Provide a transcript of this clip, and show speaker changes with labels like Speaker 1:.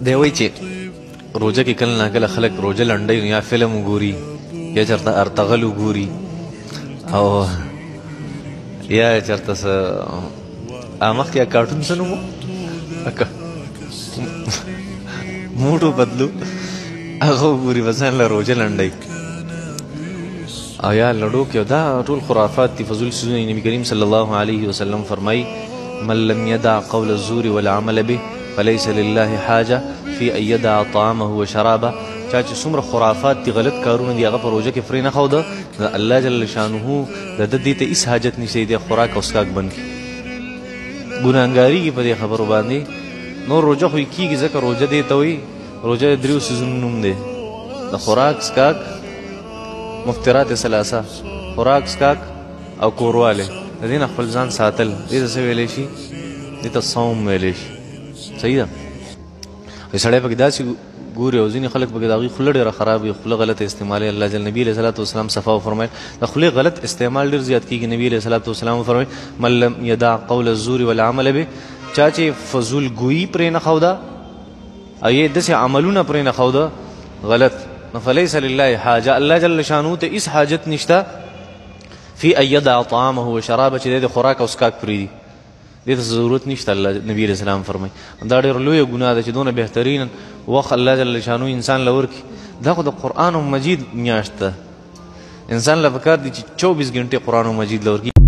Speaker 1: دی وایي چې روژه کې کله ناکله خلک روژه لنډوي یا فلم وګوري یا چېرته ارتغل وګوري او یا چېرته څه مخکې کارټون څه نوم و موټو بدلو هغه وګوري بس ځان له روژه لنډوي او یا لړو کې دا ټول خرافات دي فضول سيزونه نبی کریم صلی الله علیه وسلم فرمایي من لم يدع قول الزور والعمل به فليس لله حاجه في ان يدع طعامه وشرابه چا چې څومره خرافات دي غلط کارونه دي هغه په روژه کې فرې نه ښوده الله جل شانه د ده دې ته هېڅ حاجت نشته دی خوراک او څښاک بند کړي ګناهګارېږي په دې خبرو باندې نور روژه خو یې کېږي ځکه روژه دې ته وایي روژه د دریو څیزونو نوم دی د خوراک څښاک مفطرات ثلاثه خوراک څښاک او کوروالی د دې نه خپل ځان ساتل دې ته څه ویلی شي دې ته صوم ویلی شي صحیح ده سړی پکې داسې ګوري او ځینې خلک پکې د هغوی خوله ډېره خراب وي خوله غلط استعمالوي الله جل نبي علیه صلات وسلام صفا وفرمیل د خولې غلط استعمال ډېر زیات کېږي نبي علیه صلات وسلام وفرمیل من لم یدع قول الزور والعمل به چا چې فضول ګویي پرې نه ښوده او یې داسې عملونه پرې نه ښوده غلط نو فلیس لله حاجه الله جل شانو ته هېڅ حاجت نشته فی ان یدع طعامه وشرابه چې دی د خوراک او څښاک پرېږدي دې ته ضرورت نشته الله نبي علیه السلام فرمایي دا ډېره لویه ګناه ده چې دونه بهترین وخت الله جل شانو انسان له ورکړي دا خو د قرآن مجید میاشت ده انسان له پکار دي چې 24 ګنټې قرآن مجید له ورکړي